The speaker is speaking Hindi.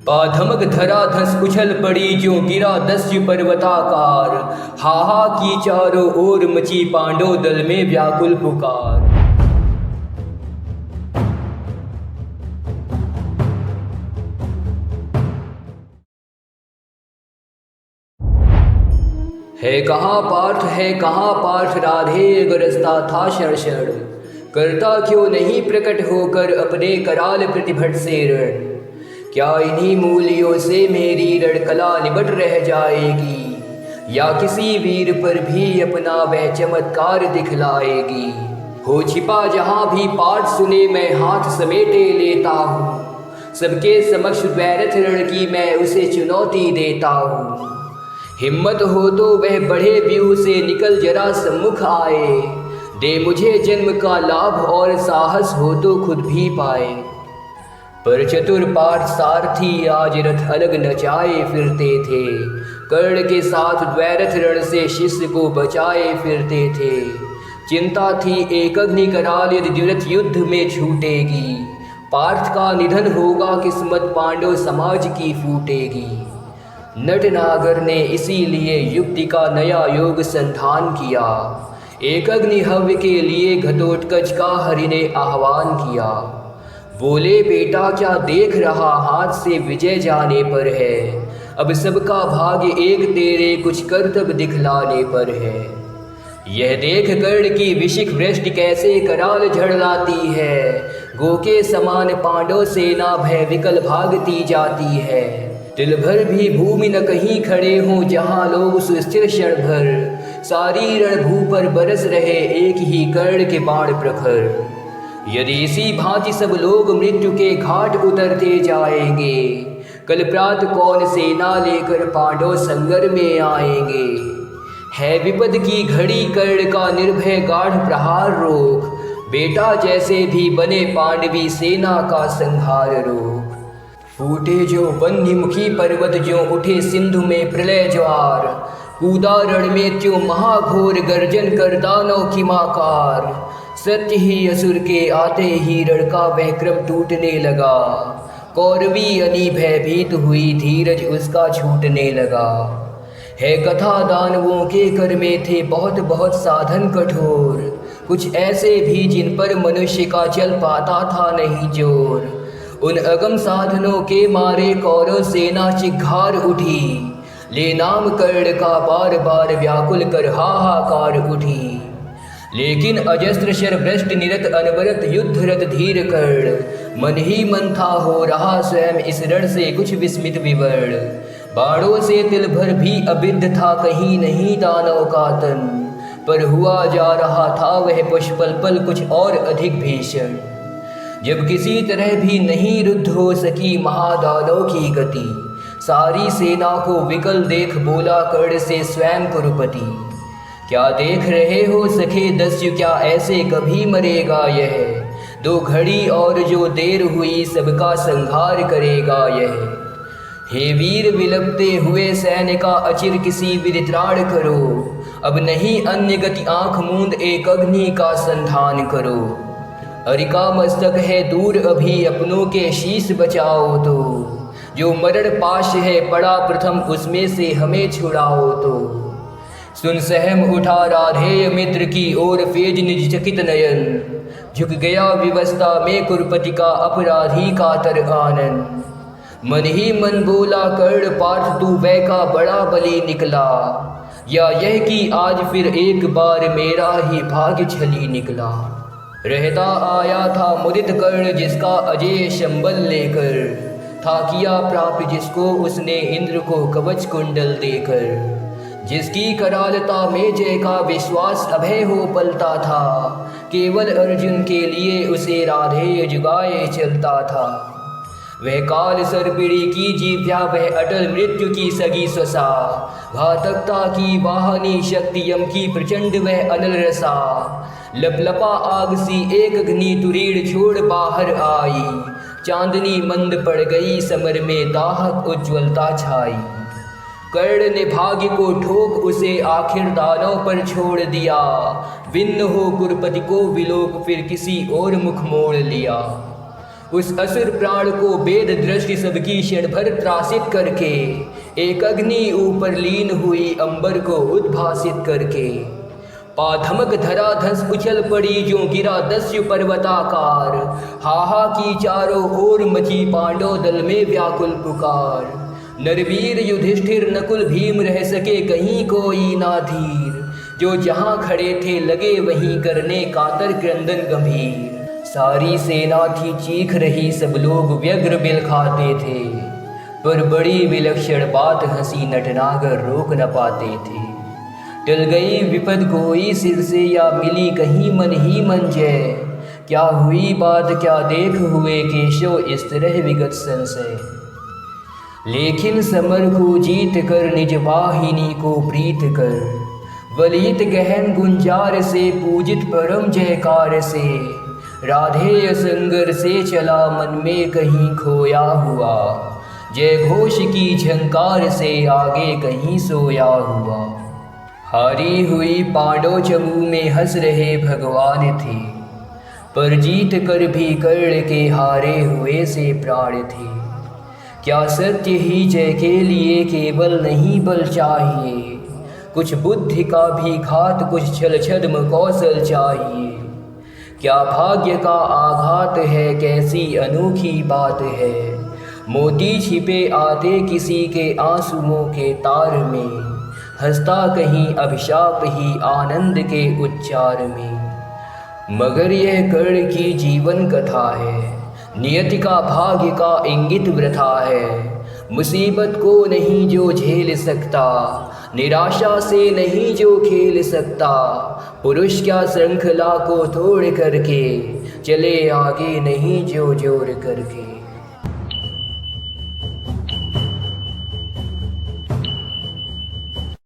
पाधमक धरा धस उछल पड़ी जो गिरा दस्यु पर्वताकार। हाहा की चारों ओर मची पांडव दल में व्याकुल पुकार। है कहाँ पार्थ राधे गरजता था शर्षण। करता क्यों नहीं प्रकट होकर अपने कराल प्रतिभट से रण। क्या इन्हीं मूलियों से मेरी रणकला निबट रह जाएगी, या किसी वीर पर भी अपना वह चमत्कार दिखलाएगी। हो छिपा जहाँ भी पाठ सुने मैं हाथ समेटे लेता हूँ, सबके समक्ष वैरथ रण की मैं उसे चुनौती देता हूँ। हिम्मत हो तो वह बढ़े व्यू से निकल जरा सम्मुख आए, दे मुझे जन्म का लाभ और साहस हो तो खुद भी पाए। पर चतुर पार्थ सारथी आज रथ अलग नचाए फिरते थे, कर्ण के साथ द्वैरथ रण से शिष्य को बचाए फिरते थे। चिंता थी एक अग्नि कराल यदि द्विरथ युद्ध में छूटेगी, पार्थ का निधन होगा किस्मत पांडव समाज की फूटेगी। नटनागर ने इसीलिए युक्ति का नया योग संधान किया, एक अग्नि हव्य के लिए घटोत्कच का हरि ने आह्वान किया। बोले बेटा क्या देख रहा, हाथ से विजय जाने पर है, अब सबका भाग्य एक तेरे कुछ कर्तव्य दिखलाने पर है। यह देख कर्ण की विशिख वृष्टि कैसे कराल झड़लाती है, गो के समान पांडव सेना भय विकल भागती जाती है। तिल भर भी भूमि न कहीं खड़े हों जहाँ लोग सुस्थिर क्षण भर, सारी रणभू पर बरस रहे एक ही कर्ण के बाण प्रखर। यदि इसी भांति सब लोग मृत्यु के घाट उतरते जाएंगे, कल प्रात कौन सेना लेकर पांडव संगर में आएंगे। है विपद की घड़ी कर्ण का निर्भय गाढ़ प्रहार रोक, बेटा जैसे भी बने पांडवी सेना का संहार रोक। फूटे जो वन्यमुखी पर्वत जो उठे सिंधु में प्रलय ज्वार, कूदा रण में त्यों महाघोर गर्जन कर दानव की माकार। सत्य ही असुर के आते ही रण का वह क्रम टूटने लगा, कौरवी अनी भयभीत हुई धीरज उसका छूटने लगा। है कथा दानवों के कर में थे बहुत बहुत साधन कठोर, कुछ ऐसे भी जिन पर मनुष्य का चल पाता था नहीं जोर। उन अगम साधनों के मारे कौरव सेना चिघार उठी, ले नाम कर्ण का बार बार व्याकुल कर हाहाकार उठी। लेकिन अजस्त्र शर भ्रष्ट निरत अनवरत युद्धरत धीर कर्ण, मन ही मन था हो रहा स्वयं इस रण से कुछ विस्मित विवर्ण। बाणों से तिल भर भी अबिद्ध था कहीं नहीं दानव का तन, पर हुआ जा रहा था वह पुष्पल पल कुछ और अधिक भीषण। जब किसी तरह भी नहीं रुद्ध हो सकी महादानव की गति, सारी सेना को विकल देख बोला कर्ण से स्वयं कुरुपति। क्या देख रहे हो सखे दस्यु, क्या ऐसे कभी मरेगा यह, दो घड़ी और जो देर हुई सबका संहार करेगा यह। हे वीर विलपते हुए सैन्य का अचिर किसी विदित्राण करो, अब नहीं अन्य गति आंख मूंद एक अग्नि का संधान करो। अरिका मस्तक है दूर अभी अपनों के शीश बचाओ तो, जो मरण पाश है पड़ा प्रथम उसमें से हमें छुड़ाओ तो। सुन सहम उठा राधेय मित्र की ओर फेज निज चकित नयन, झुक गया विवस्था में कुरुपति का अपराधी का तर आनन। मन ही मन बोला कर्ण पार्थ तू वै का बड़ा बली निकला, या यह कि आज फिर एक बार मेरा ही भाग्य छली निकला। रहता आया था मुदित कर्ण जिसका अजय शंबल लेकर, था किया प्राप्त जिसको उसने इंद्र को कवच कुंडल देकर। जिसकी करालता में जय का विश्वास अभय हो पलता था, केवल अर्जुन के लिए उसे राधेय जुगाए चलता था। वह काल सर्पिणी की जीव्या वह अटल मृत्यु की सगी स्वसा, घातकता की वाहनी शक्ति यम की प्रचंड वह अनल रसा। लपलपा आग सी एक अग्नि तुरीड़ छोड़ बाहर आई, चांदनी मंद पड़ गई समर में दाहक उज्ज्वलता छाई। कर्ण ने भाग्य को ठोक उसे आखिर दानव पर छोड़ दिया, विन्न हो कुरुपति को विलोक फिर किसी और मुख मोड़ लिया। उस असुर प्राण को वेद दृष्टि सबकी क्षण भर त्रासित करके एक अग्नि ऊपर लीन हुई अंबर को उद्भासित करके। पाधमक धरा धस उछल पड़ी जो गिरा दस्यु पर्वताकार। हाहा की चारों ओर मची पांडव दल में व्याकुल पुकार। नरवीर युधिष्ठिर नकुल भीम रह सके कहीं कोई ना धीर। जो जहां खड़े थे लगे वहीं करने कातर क्रंदन गंभीर। सारी सेना थी चीख रही सब लोग व्यग्र बिल खाते थे। पर बड़ी विलक्षण बात हंसी नटनागर रोक न पाते थे। टल गई विपद कोई सिर से या मिली कहीं मन ही मन जय। क्या हुई बात क्या देख हुए केशव इस तरह विगत संशय। लेकिन समर को जीत कर निज वाहिनी को प्रीत कर। वलित गहन गुंजार से पूजित परम जयकार से। राधेय संगर से चला मन में कहीं खोया हुआ। जय घोष की झंकार से आगे कहीं सोया हुआ। हारी हुई पांडव चमू में हंस रहे भगवान थे। पर जीत कर भी कर्ण के हारे हुए से प्राण थे। क्या सत्य ही जय के लिए केवल नहीं बल चाहिए। कुछ बुद्धि का भी घात कुछ छल छद्म कौशल चाहिए। क्या भाग्य का आघात है कैसी अनोखी बात है। मोती छिपे आते किसी के आंसुओं के तार में। हंसता कहीं अभिशाप ही आनंद के उच्चार में। मगर यह कर्ण की जीवन कथा है। नियति का भाग्य का इंगित वृथा है। मुसीबत को नहीं जो झेल सकता। निराशा से नहीं जो खेल सकता। पुरुष क्या श्रृंखला को तोड़ करके चले आगे नहीं जो जोर करके।